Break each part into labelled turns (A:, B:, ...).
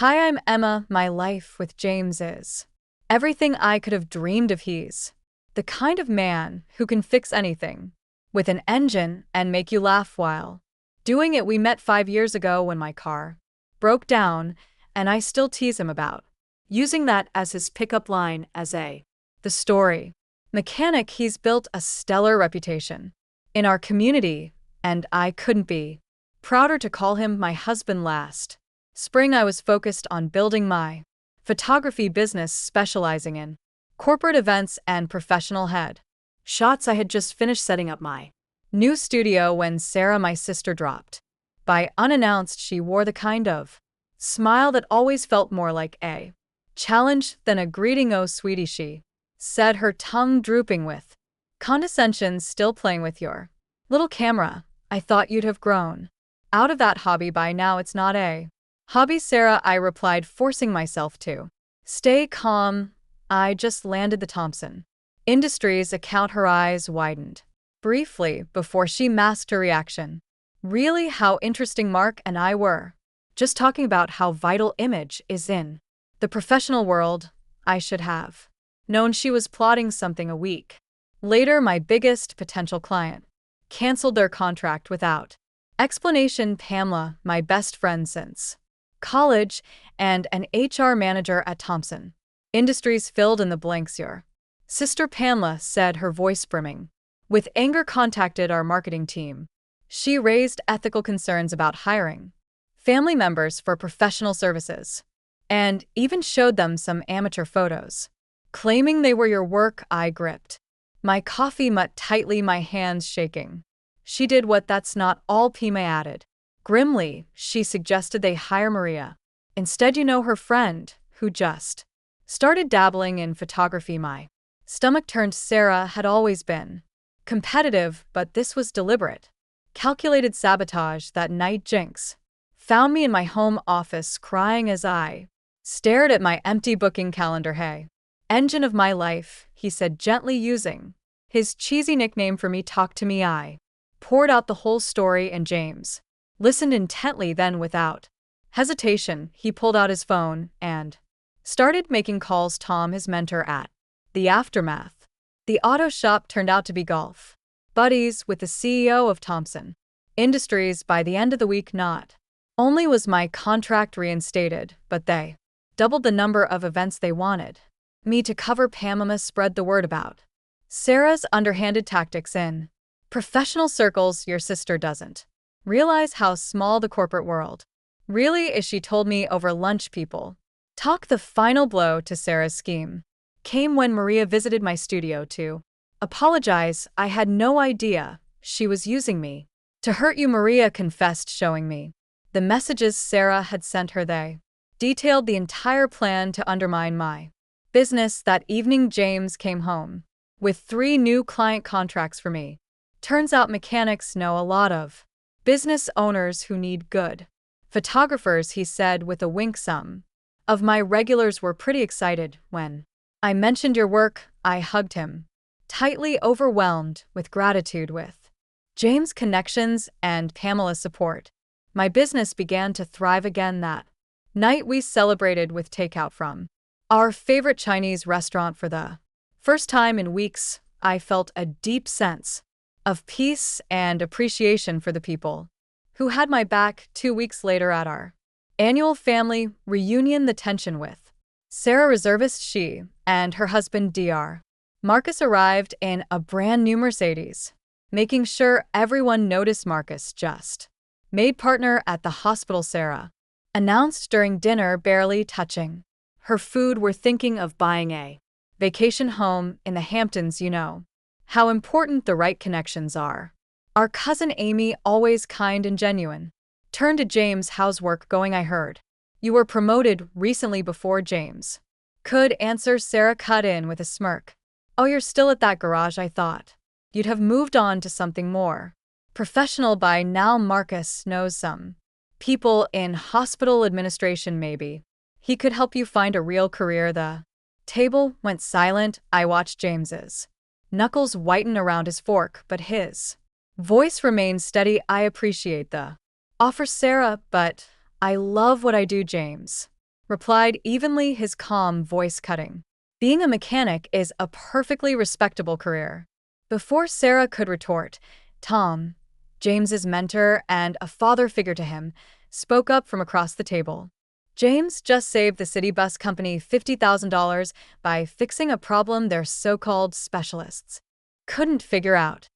A: Hi, I'm Emma. My life with James is everything I could have dreamed of. He's the kind of man who can fix anything with an engine and make you laugh while doing it. We met 5 years ago when my car broke down, and I still tease him about using that as his pickup line as the story mechanic. He's built a stellar reputation in our community, and I couldn't be prouder to call him my husband. Last spring, I was focused on building my photography business, specializing in corporate events and professional head shots. I had just finished setting up my new studio when Sarah, my sister, dropped by unannounced. She wore the kind of smile that always felt more like a challenge than a greeting. "Oh, sweetie," she said, her tongue drooping with condescension. "Still playing with your little camera? I thought you'd have grown out of that hobby by now." "It's not a hobby, Sarah," I replied, forcing myself to stay calm. "I just landed the Thompson Industries account." Her eyes widened briefly before she masked her reaction. "Really? How interesting." Mark and I were just talking about how vital image is in the professional world. I should have known she was plotting something. A week later, my biggest potential client canceled their contract without explanation. Pamela, my best friend since college and an HR manager at Thompson Industries, filled in the blanks. "Your sister Pamela," said, her voice brimming with anger, "contacted our marketing team. She raised ethical concerns about hiring family members for professional services, and even showed them some amateur photos, claiming they were your work." I gripped my coffee mug tightly, my hands shaking. "She did what?" "That's not all," Pima added grimly. "She suggested they hire Maria instead. You know, her friend who just started dabbling in photography." My stomach turned. Sarah had always been competitive, but this was deliberate, calculated sabotage. That night, Jinx found me in my home office crying as I stared at my empty booking calendar. "Hey, engine of my life," he said gently, using his cheesy nickname for me. "Talk to me." I poured out the whole story, and James listened intently. Then, without hesitation, he pulled out his phone and started making calls. Tom, his mentor at the Aftermath, the auto shop, turned out to be golf buddies with the CEO of Thompson Industries. By the end of the week, not only was my contract reinstated, but they doubled the number of events they wanted me to cover. Pamela spread the word about Sarah's underhanded tactics in professional circles. "Your sister doesn't realize how small the corporate world really is," she told me over lunch. People talk. The final blow to Sarah's scheme came when Maria visited my studio to apologize. "I had no idea she was using me to hurt you," Maria confessed, showing me the messages Sarah had sent her. They detailed the entire plan to undermine my business. That evening, James came home with 3 new client contracts for me. "Turns out mechanics know a lot of business owners who need good photographers," he said with a wink. "Some of my regulars were pretty excited when I mentioned your work." I hugged him tightly, overwhelmed with gratitude. With James' connections and Pamela's support, my business began to thrive again. That night, we celebrated with takeout from our favorite Chinese restaurant. For the first time in weeks, I felt a deep sense of peace and appreciation for the people who had my back. 2 weeks later, at our annual family reunion, the tension with Sarah reservist, she and her husband Dr. Marcus, arrived in a brand new Mercedes, making sure everyone noticed. "Marcus just made partner at the hospital," Sarah announced during dinner, barely touching her food. "We're thinking of buying a vacation home in the Hamptons. You know how important the right connections are." Our cousin Amy, always kind and genuine, turned to James. "How's work going? I heard you were promoted recently." Before James could answer, Sarah cut in with a smirk. "Oh, you're still at that garage? I thought you'd have moved on to something more professional by now." "Marcus knows some people in hospital administration. Maybe he could help you find a real career." The table went silent. I watched James's knuckles whiten around his fork, but his voice remained steady. "I appreciate the offer, Sarah, but I love what I do." James replied evenly, his calm voice cutting. Being a mechanic is a perfectly respectable career. Before Sarah could retort, Tom, James's mentor and a father figure to him, spoke up from across the table. James just saved the city bus company $50,000 by fixing a problem their so-called specialists couldn't figure out.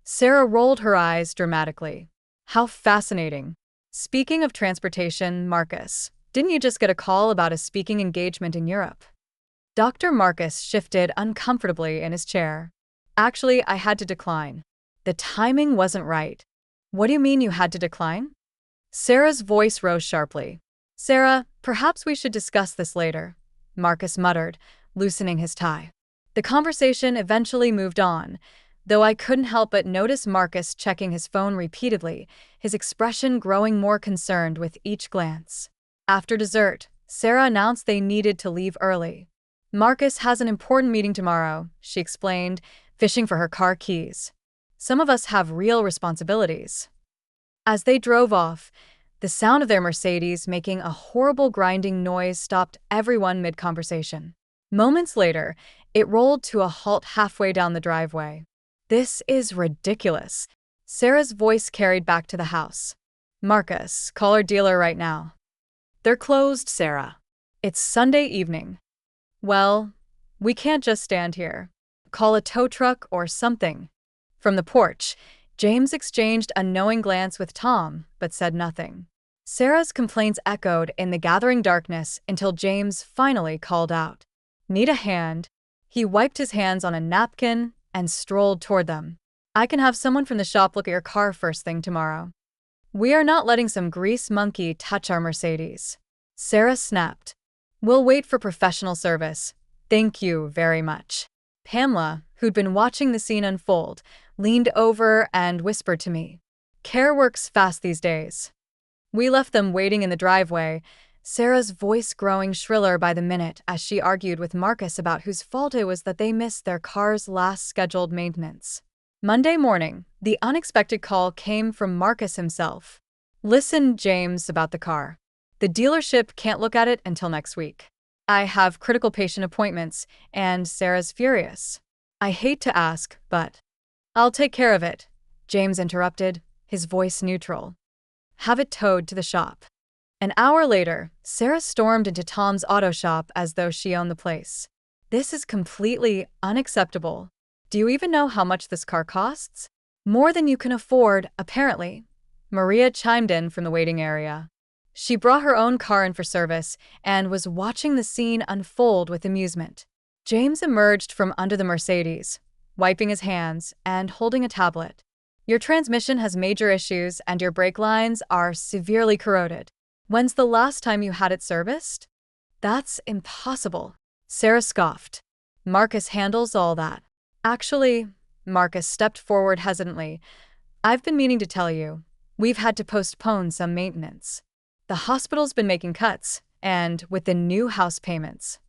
A: Sarah rolled her eyes dramatically. How fascinating. Speaking of transportation, Marcus, didn't you just get a call about a speaking engagement in Europe? Dr. Marcus shifted uncomfortably in his chair. Actually, I had to decline. The timing wasn't right. What do you mean you had to decline? Sarah's voice rose sharply. Sarah, perhaps we should discuss this later, Marcus muttered, loosening his tie. The conversation eventually moved on, though I couldn't help but notice Marcus checking his phone repeatedly, his expression growing more concerned with each glance. After dessert, Sarah announced they needed to leave early. Marcus has an important meeting tomorrow, she explained, fishing for her car keys. Some of us have real responsibilities. As they drove off, the sound of their Mercedes making a horrible grinding noise stopped everyone mid-conversation. Moments later, it rolled to a halt halfway down the driveway. This is ridiculous. Sarah's voice carried back to the house. Marcus, call our dealer right now. They're closed, Sarah. It's Sunday evening. Well, we can't just stand here. Call a tow truck or something. From the porch, James exchanged a knowing glance with Tom, but said nothing. Sarah's complaints echoed in the gathering darkness until James finally called out. Need a hand? He wiped his hands on a napkin and strolled toward them. I can have someone from the shop look at your car first thing tomorrow. We are not letting some grease monkey touch our Mercedes. Sarah snapped. We'll wait for professional service. Thank you very much. Pamela, who'd been watching the scene unfold, leaned over and whispered to me. Care works fast these days. We left them waiting in the driveway, Sarah's voice growing shriller by the minute as she argued with Marcus about whose fault it was that they missed their car's last scheduled maintenance. Monday morning, the unexpected call came from Marcus himself. Listen, James, about the car. The dealership can't look at it until next week. I have critical patient appointments, and Sarah's furious. I hate to ask, but… I'll take care of it, James interrupted, his voice neutral. Have it towed to the shop. An hour later, Sarah stormed into Tom's auto shop as though she owned the place. This is completely unacceptable. Do you even know how much this car costs? More than you can afford, apparently. Maria chimed in from the waiting area. She brought her own car in for service and was watching the scene unfold with amusement. James emerged from under the Mercedes, wiping his hands and holding a tablet. Your transmission has major issues and your brake lines are severely corroded. When's the last time you had it serviced? That's impossible. Sarah scoffed. Marcus handles all that. Actually, Marcus stepped forward hesitantly. I've been meaning to tell you. We've had to postpone some maintenance. The hospital's been making cuts, and with the new house payments.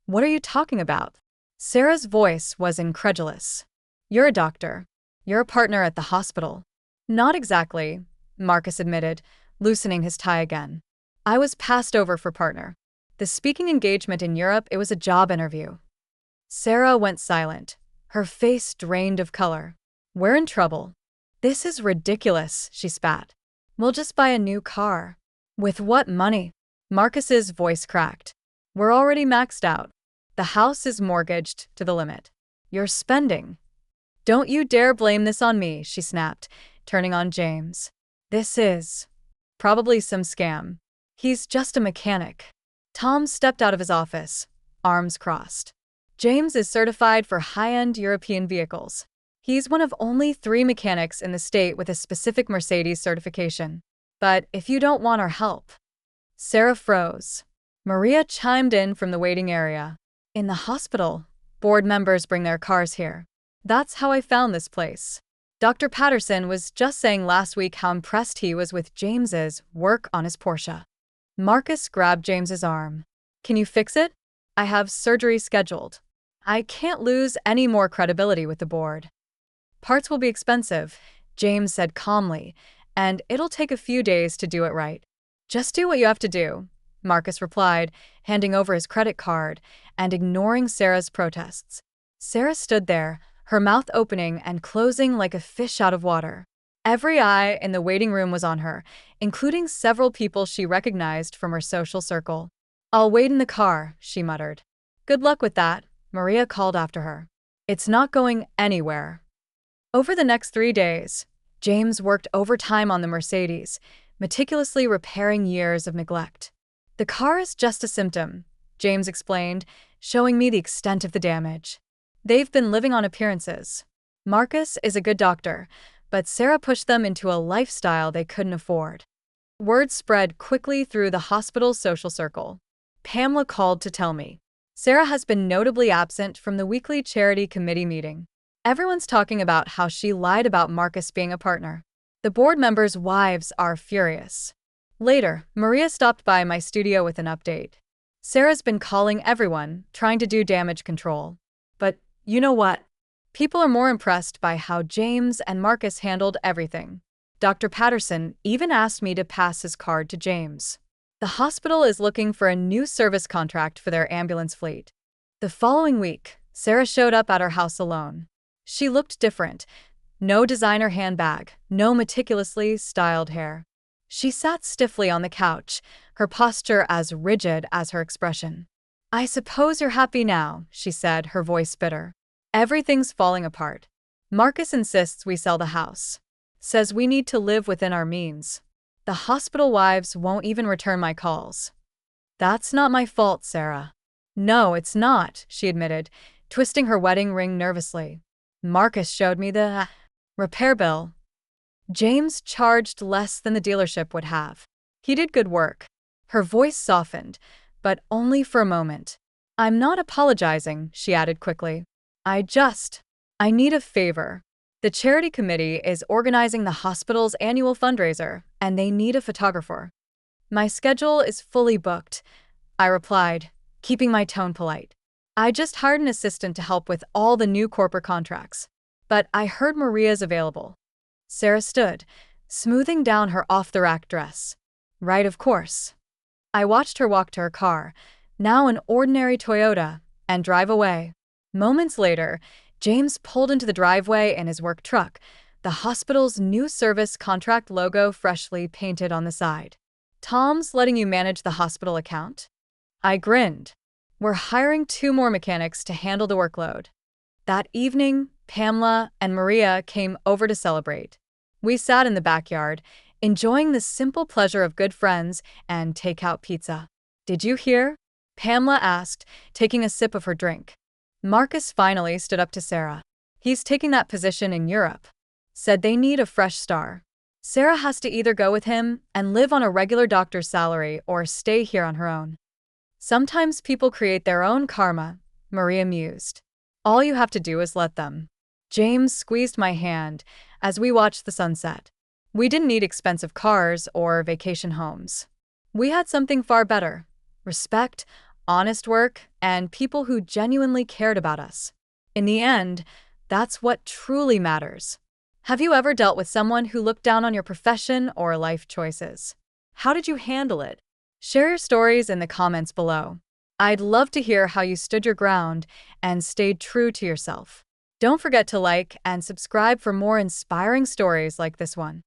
A: What are you talking about? Sarah's voice was incredulous. You're a doctor. You're a partner at the hospital. Not exactly, Marcus admitted, loosening his tie again. I was passed over for partner. The speaking engagement in Europe, it was a job interview. Sarah went silent, her face drained of color. We're in trouble. This is ridiculous, she spat. We'll just buy a new car. With what money? Marcus's voice cracked. We're already maxed out. The house is mortgaged to the limit. You're spending. Don't you dare blame this on me, she snapped, turning on James. This is probably some scam. He's just a mechanic. Tom stepped out of his office, arms crossed. James is certified for high-end European vehicles. He's one of only 3 mechanics in the state with a specific Mercedes certification. But if you don't want our help… Sarah froze. Maria chimed in from the waiting area. In the hospital, board members bring their cars here. That's how I found this place. Dr. Patterson was just saying last week how impressed he was with James's work on his Porsche. Marcus grabbed James's arm. Can you fix it? I have surgery scheduled. I can't lose any more credibility with the board. Parts will be expensive, James said calmly, and it'll take a few days to do it right. Just do what you have to do, Marcus replied, handing over his credit card and ignoring Sarah's protests. Sarah stood there, her mouth opening and closing like a fish out of water. Every eye in the waiting room was on her, including several people she recognized from her social circle. "I'll wait in the car," she muttered. "Good luck with that," Maria called after her. "It's not going anywhere." Over the next 3 days, James worked overtime on the Mercedes, meticulously repairing years of neglect. "The car is just a symptom," James explained, showing me the extent of the damage. "They've been living on appearances. Marcus is a good doctor, but Sarah pushed them into a lifestyle they couldn't afford." Word spread quickly through the hospital's social circle. Pamela called to tell me Sarah has been notably absent from the weekly charity committee meeting. Everyone's talking about how she lied about Marcus being a partner. The board members' wives are furious. Later, Maria stopped by my studio with an update. "Sarah's been calling everyone, trying to do damage control. But you know what? People are more impressed by how James and Marcus handled everything. Dr. Patterson even asked me to pass his card to James. The hospital is looking for a new service contract for their ambulance fleet." The following week, Sarah showed up at her house alone. She looked different. No designer handbag, no meticulously styled hair. She sat stiffly on the couch, her posture as rigid as her expression. "I suppose you're happy now," she said, her voice bitter. "Everything's falling apart. Marcus insists we sell the house. Says we need to live within our means. The hospital wives won't even return my calls." "That's not my fault, Sarah." "No, it's not," she admitted, twisting her wedding ring nervously. "Marcus showed me the repair bill. James charged less than the dealership would have. He did good work." Her voice softened, but only for a moment. "I'm not apologizing," she added quickly. I need a favor. The charity committee is organizing the hospital's annual fundraiser, and they need a photographer." "My schedule is fully booked," I replied, keeping my tone polite. "I just hired an assistant to help with all the new corporate contracts. But I heard Maria's available." Sarah stood, smoothing down her off-the-rack dress. "Right, of course." I watched her walk to her car, now an ordinary Toyota, and drive away. Moments later, James pulled into the driveway in his work truck, the hospital's new service contract logo freshly painted on the side. "Tom's letting you manage the hospital account?" I grinned. "We're hiring 2 more mechanics to handle the workload." That evening, Pamela and Maria came over to celebrate. We sat in the backyard, enjoying the simple pleasure of good friends and takeout pizza. "Did you hear?" Pamela asked, taking a sip of her drink. "Marcus finally stood up to Sarah. He's taking that position in Europe. Said they need a fresh star. Sarah has to either go with him and live on a regular doctor's salary or stay here on her own." "Sometimes people create their own karma," Maria mused. "All you have to do is let them." James squeezed my hand as we watched the sunset. We didn't need expensive cars or vacation homes. We had something far better: respect, honest work, and people who genuinely cared about us. In the end, that's what truly matters. Have you ever dealt with someone who looked down on your profession or life choices? How did you handle it? Share your stories in the comments below. I'd love to hear how you stood your ground and stayed true to yourself. Don't forget to like and subscribe for more inspiring stories like this one.